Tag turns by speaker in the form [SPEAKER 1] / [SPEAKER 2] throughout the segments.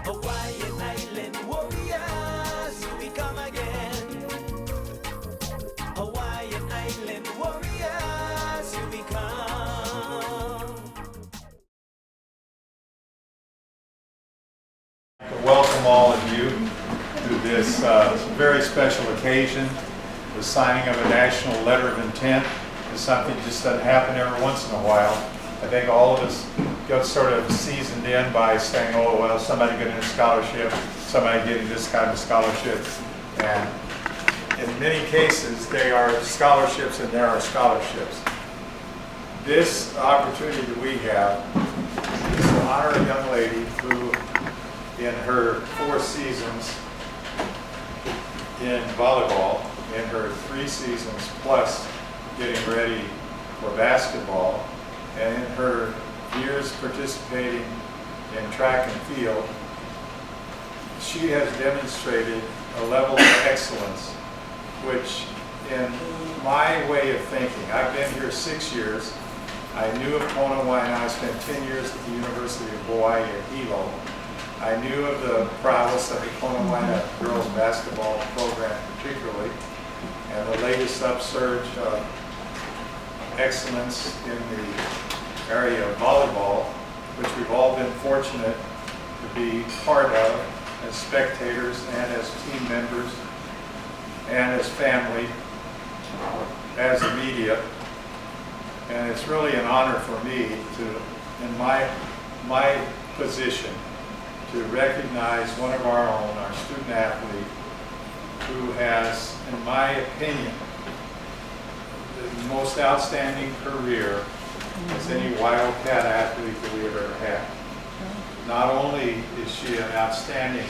[SPEAKER 1] Hawaiian Island warriors, we come again. Hawaiian Island warriors, here we come.
[SPEAKER 2] To welcome all of you to this very special occasion. The signing of a national letter of intent is something that just doesn't happen every once in a while. I think all of us got sort of seasoned in by saying, oh, well, somebody getting a scholarship, somebody getting this kind of scholarship. And in many cases, they are scholarships and there are scholarships. This opportunity that we have is to honor a young lady who, in her 4 seasons in volleyball, in her 3 seasons plus getting ready for basketball, and in her years participating in track and field, she has demonstrated a level of excellence, which in my way of thinking, I've been here 6 years. I knew of Kona Waianae. I spent 10 years at the University of Hawaii at Hilo. I knew of the prowess of the Kona Waianae girls basketball program particularly, and the latest upsurge of excellence in the area of volleyball, which we've all been fortunate to be part of as spectators and as team members and as family, as the media. And it's really an honor for me to, in my position, to recognize one of our own, our student athlete, who has, in my opinion, the most outstanding career as any Wildcat athlete that we have ever had. Not only is she an outstanding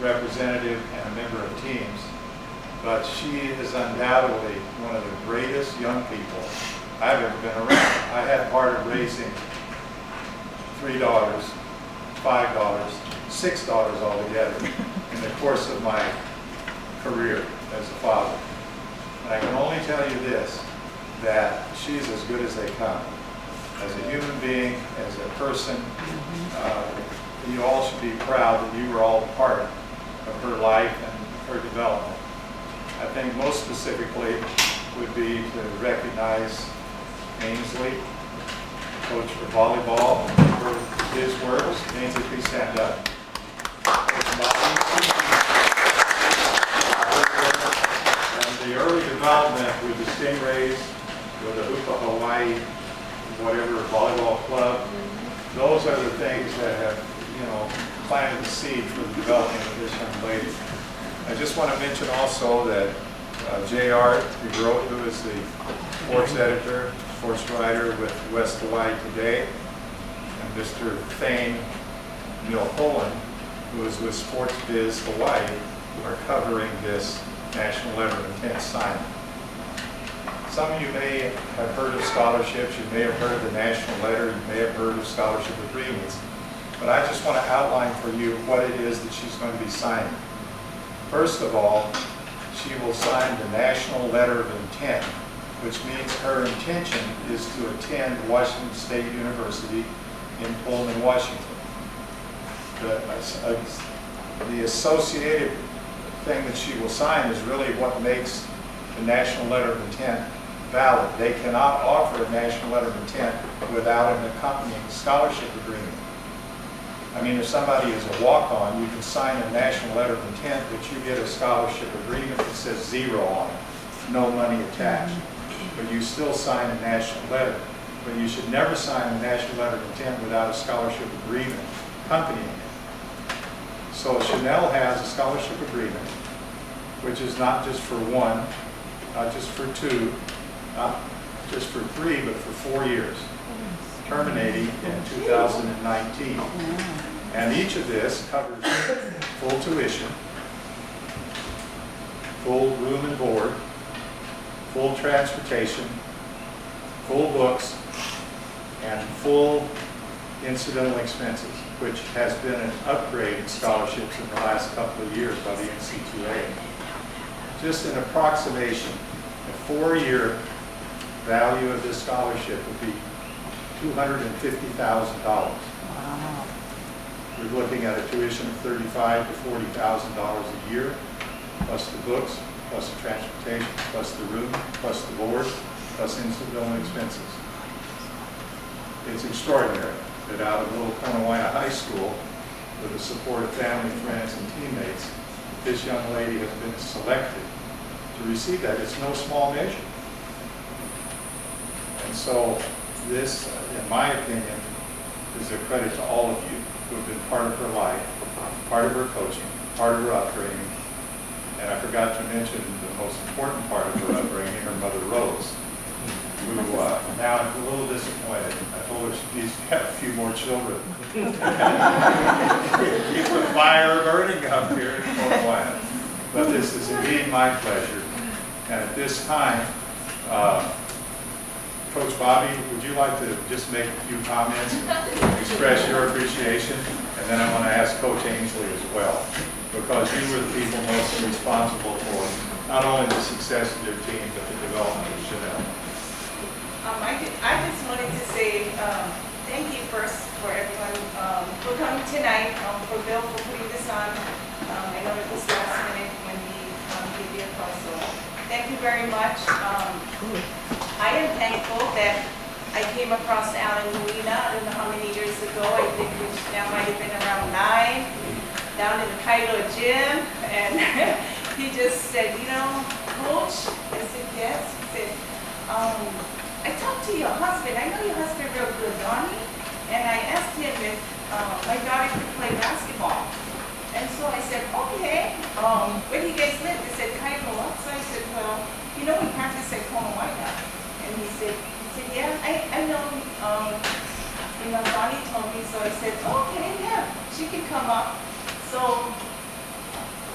[SPEAKER 2] representative and a member of teams, but she is undoubtedly one of the greatest young people I've ever been around. I had part of raising $3, $5, $6 altogether in the course of my career as a father. And I can only tell you this, that she's as good as they come. As a human being, as a person, you all should be proud that you were all part of her life and her development. I think most specifically would be to recognize Ainsley, coach for volleyball, for his work. Ainsley, please stand up. And the early development with the Stingrays, with the Hoopa Hawaii, whatever volleyball club, those are the things that have, planted the seed for the development of this young lady. I just want to mention also that J.R. who is the sports editor, sports writer with West Hawaii Today, and Mr. Thane Milholland, who is with Sports Biz Hawaii, are covering this National Letter of Intent signing. Some of you may have heard of scholarships, you may have heard of the national letter, you may have heard of scholarship agreements, but I just want to outline for you what it is that she's going to be signing. First of all, she will sign the National Letter of Intent, which means her intention is to attend Washington State University in Pullman, Washington. The associated thing that she will sign is really what makes the National Letter of Intent valid. They cannot offer a National Letter of Intent without an accompanying scholarship agreement. I mean, if somebody is a walk-on, you can sign a National Letter of Intent, but you get a scholarship agreement that says 0 on it, no money attached. But you still sign a national letter. But you should never sign a National Letter of Intent without a scholarship agreement accompanying it. So Chanelle has a scholarship agreement, which is not just for 1, not just for 2, not just for 3, but for 4 years, terminating in 2019. And each of this covers full tuition, full room and board, full transportation, full books, and full incidental expenses, which has been an upgrade in scholarships in the last couple of years by the NCAA. Just an approximation, a 4-year value of this scholarship would be $250,000. We're looking at a tuition of $35,000 to $40,000 a year, plus the books, plus the transportation, plus the room, plus the board, plus incidental expenses. It's extraordinary that out of Little Conewaina High School, with the support of family, friends, and teammates, this young lady has been selected to receive that. It's no small measure. And so this, in my opinion, is a credit to all of you who have been part of her life, part of her coaching, part of her upbringing. And I forgot to mention the most important part of her upbringing, her mother Rose, who now I'm a little disappointed. I told her she needs to have a few more children. Keep the fire burning up here in Conewaina. But this is indeed my pleasure. And at this time, Coach Bobby, would you like to just make a few comments and express your appreciation? And then I want to ask Coach Ainsley as well, because you were the people most responsible for not only the success of your team, but the development of Chanelle.
[SPEAKER 3] I just wanted to say thank you first for everyone for coming tonight, for Bill for putting this on. I know it was last minute when we gave you a call, so thank you very much. I am thankful that I came across Alan Molina, I don't know how many years ago, I think which now might have been around 9, down in the Kailo gym, and he just said, you know, Coach, I said, yes. He said, I talked to your husband, I know your husband real good, Donnie, and I asked him if my daughter could play basketball. And so I said, okay, where do you guys live? They said, Kailo. So I said, well, you know, we practice at Conewaina. And he said, yeah, I know, you know, Donnie told me, so I said, okay, yeah, she can come up. So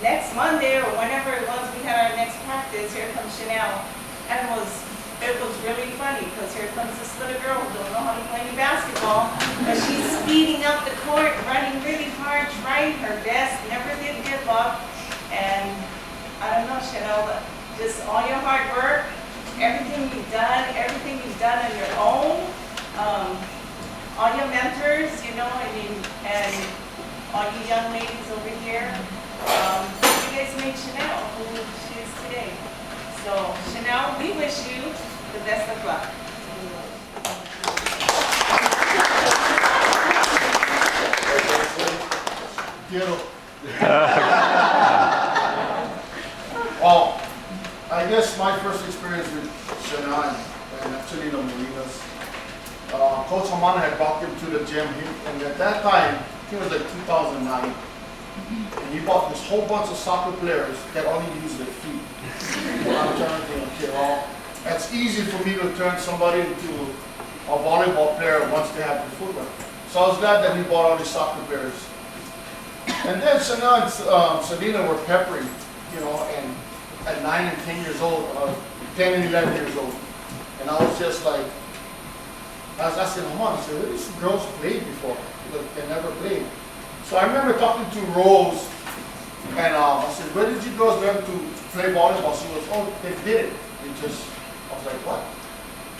[SPEAKER 3] next Monday or whenever it was, we had our next practice, here comes Chanelle. And it was really funny, because here comes this little girl who don't know how to play any basketball, but she's speeding up the court, running really hard, trying her best, never did give up. And I don't know, Chanelle, just all your hard work, everything you've done on your own, all your mentors, you know, I mean, and all you young ladies over here, you guys made Chanelle who she is today. So, Chanelle, we wish you the best of luck.
[SPEAKER 4] Well, I guess my first experience with Chanelle and actually the Molinas, Coach Hamana had brought him to the gym, and at that time, it was like 2009, and he bought this whole bunch of soccer players that only use their feet. And I'm trying to think, okay, well, it's easy for me to turn somebody into a volleyball player once they have the footwork. So I was glad that he bought all these soccer players. And then Chanelle and Selena were peppering, you know, and at 9 and 10 years old, 10 and 11 years old. And I was just like, I was asking Mom, I said, where did these girls play before? Because they never played. So I remember talking to Rose, and I said, where did you girls learn to play volleyball? She goes, oh, they did it. I was like, what?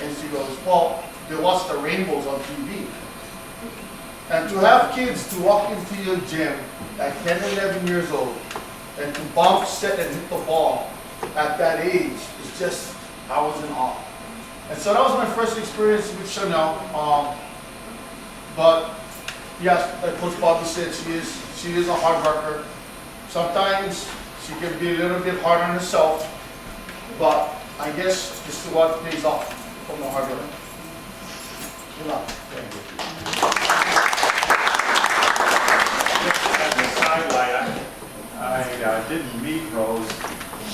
[SPEAKER 4] And she goes, well, they watch the rainbows on TV. And to have kids to walk into your gym at 10, 11 years old, and to bump, set, and hit the ball at that age, it's just, I was in awe. And so that was my first experience with Chanelle. But yes, like Coach Bobby said, she is a hard worker. Sometimes she can be a little bit hard on herself, but I guess this is what pays off from the hard work. Good luck.
[SPEAKER 2] Thank you. As a sidelight, I didn't meet Rose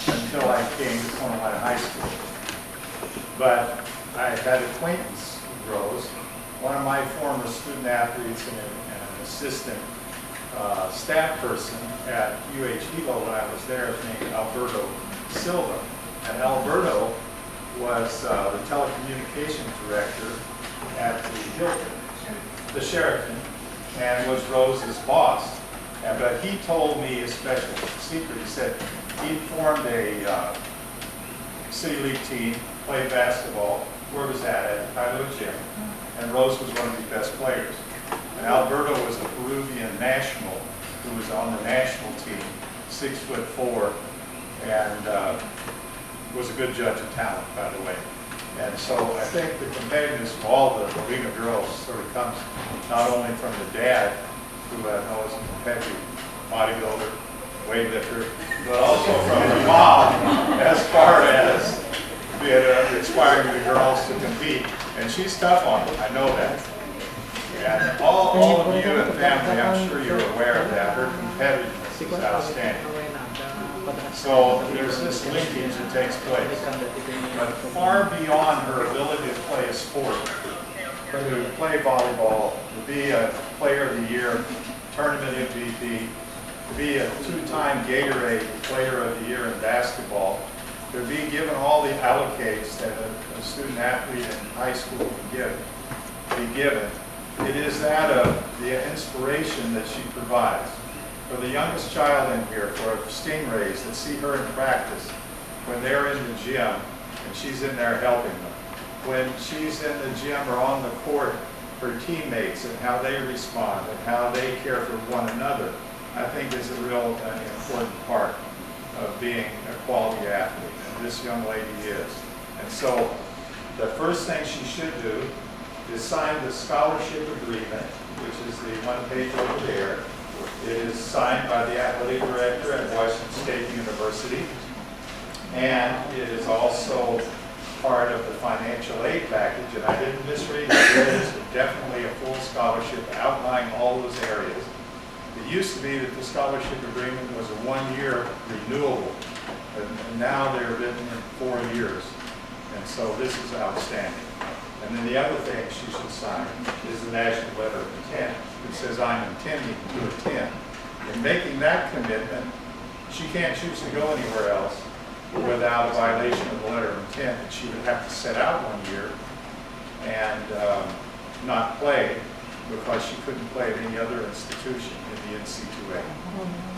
[SPEAKER 2] until I came to Conewaina High School. But I had acquaintance with Rose. One of my former student athletes and an assistant staff person at UH-Evo when I was there was named Alberto Silva. And Alberto was the telecommunications director at the Hilton, the Sheraton, and was Rose's boss. But he told me a special secret. He said he formed a City League team, played basketball. Where was that? At the Kailo gym. And Rose was one of the best players. And Alberto was a Peruvian national who was on the national team, 6'4", and was a good judge of talent, by the way. And so I think the competitiveness of all the Molina girls sort of comes not only from the dad, who I know is a competitive bodybuilder, weightlifter, but also from the mom as far as inspiring the girls to compete. And she's tough on them, I know that. And all of you and family, I'm sure you're aware of that. Her competitiveness is outstanding. So there's this linkage that takes place. But far beyond her ability to play a sport, to play volleyball, to be a player of the year, tournament MVP, to be a two-time Gatorade player of the year in basketball, to be given all the allocates that a student athlete in high school can be given. It is that of the inspiration that she provides. For the youngest child in here, for Stingrays that see her in practice, when they're in the gym and she's in there helping them, when she's in the gym or on the court, her teammates and how they respond and how they care for one another, I think is a real important part of being a quality athlete. And this young lady is. And so the first thing she should do is sign the scholarship agreement, which is the one page over there. It is signed by the athletic director at Washington State University, and it is also part of the financial aid package, and I didn't misread it. It is definitely a full scholarship outlining all those areas. It used to be that the scholarship agreement was a one-year renewable, and now they're written in 4 years, and so this is outstanding. And then the other thing she should sign is the national letter of intent. It says, I'm intending to attend. In making that commitment, she can't choose to go anywhere else without a violation of the letter of intent. And she would have to sit out 1 year and not play because she couldn't play at any other institution in the NC2A.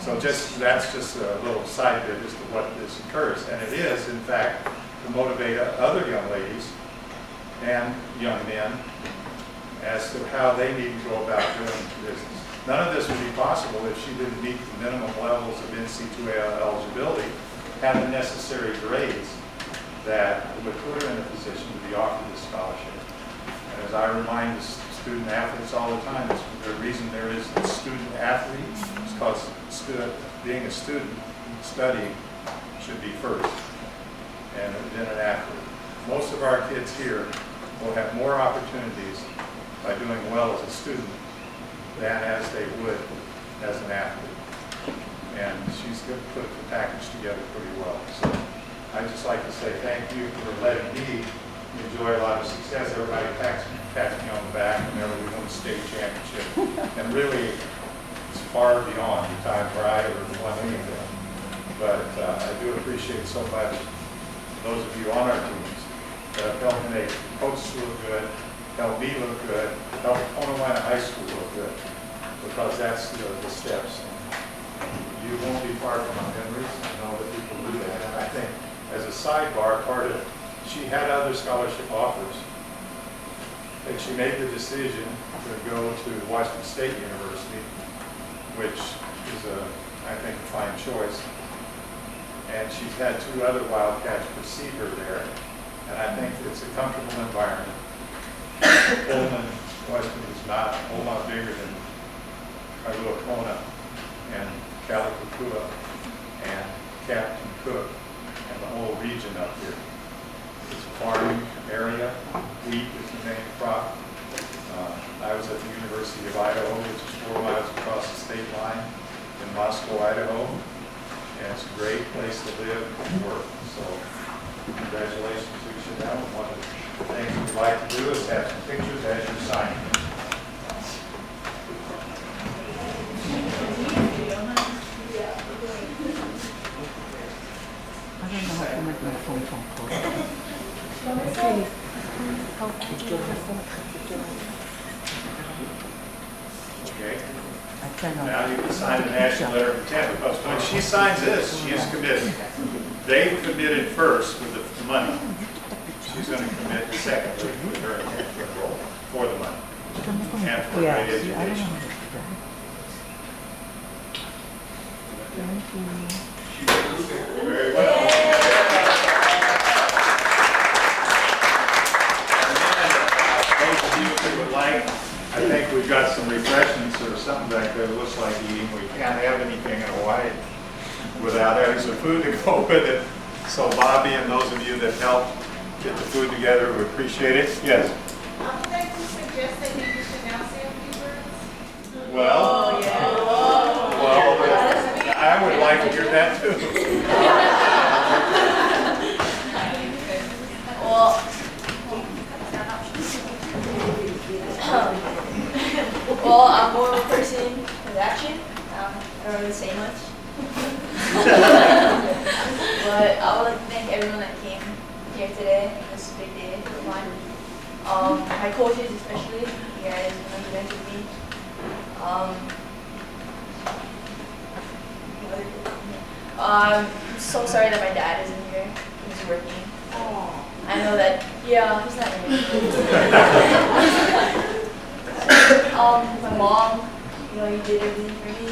[SPEAKER 2] So that's just a little side bit as to what this occurs. And it is, in fact, to motivate other young ladies and young men as to how they need to go about doing business. None of this would be possible if she didn't meet the minimum levels of NC2A eligibility, have the necessary grades that would put her in a position to be offered this scholarship. And as I remind the student athletes all the time, the reason there is a student athlete is because being a student, studying should be first, and then an athlete. Most of our kids here will have more opportunities by doing well as a student than as they would as an athlete. And she's going to put the package together pretty well. So I'd just like to say thank you for letting me enjoy a lot of success. Everybody pats me on the back whenever we win the state championship. And really, it's far beyond the time where I ever won anything. But I do appreciate so much those of you on our teams that have helped make coaches look good, help me look good, help Molina High School look good, because that's the steps. You won't be far from our memories. I know that people do that. And I think, as a sidebar, part of it, she had other scholarship offers, and she made the decision to go to Washington State University, which is I think, a fine choice. And she's had 2 other Wildcats precede her there, and I think it's a comfortable environment. Pullman, Washington is not a whole lot bigger than Kona and Kalikakua and Captain Cook and the whole region up here. It's a farming area. Wheat is the main crop. I was at the University of Idaho, which is 4 miles across the state line in Moscow, Idaho. And it's a great place to live and work. So congratulations to Chanelle. One of the things we'd like to do is have some pictures as you're signing.
[SPEAKER 5] I don't know how to make my phone call.
[SPEAKER 2] Okay.
[SPEAKER 5] I cannot.
[SPEAKER 2] Now you can sign the national letter of intent, because when she signs this, she is committed. They committed first with the money. She's going to commit secondly with her intent to enroll for the money and
[SPEAKER 5] Yeah,
[SPEAKER 2] great
[SPEAKER 5] see, I don't know
[SPEAKER 2] education.
[SPEAKER 5] how to do that. Thank you.
[SPEAKER 2] Very well. Those of you who would like, I think we've got some refreshments or something back there that looks like eating. We can't have anything in Hawaii without having some food to go with it. So Bobby and those of you that helped get the food together, we appreciate it. Yes?
[SPEAKER 3] I would like to suggest that maybe Chanelle say a few words.
[SPEAKER 2] Well, I would like to hear that too.
[SPEAKER 6] Well, well, I'm more of a person with action. I don't really say much. But I would like to thank everyone that came here today. This is a big day for mine. My coaches especially, you guys mentored me. I'm so sorry that my dad isn't here. He's working. I know that, yeah, he's not here. My mom, you know, you did everything for me.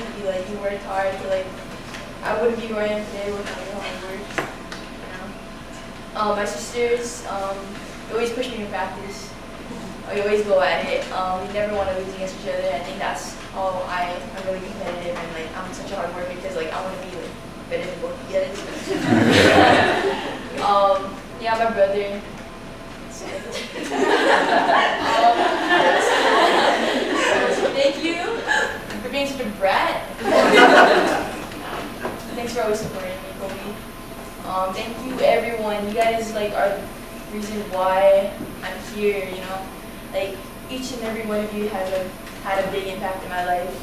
[SPEAKER 6] You worked hard to I wouldn't be where I am today without your hard work. You know? My sisters, you always push me in practice. You always go at it. We never want to lose against each other. I think that's how I'm really competitive and I'm such a hard worker because I want to be better than both of you guys. Yeah, my brother. Thank you for being such a brat. Thanks for always supporting me, Kobe. Thank you everyone. You guys are the reason why I'm here, you know. Each and every one of you has had a big impact in my life.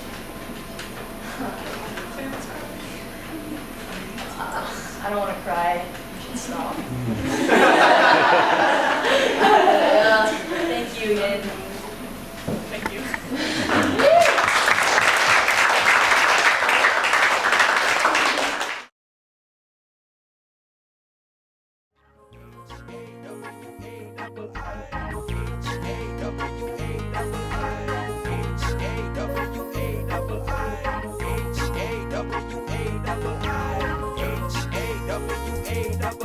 [SPEAKER 6] I don't want to cry. You should stop. Thank you again. Thank you.
[SPEAKER 1] H-A-W-A-I-H-A-W-A-I-H-A-W-A-I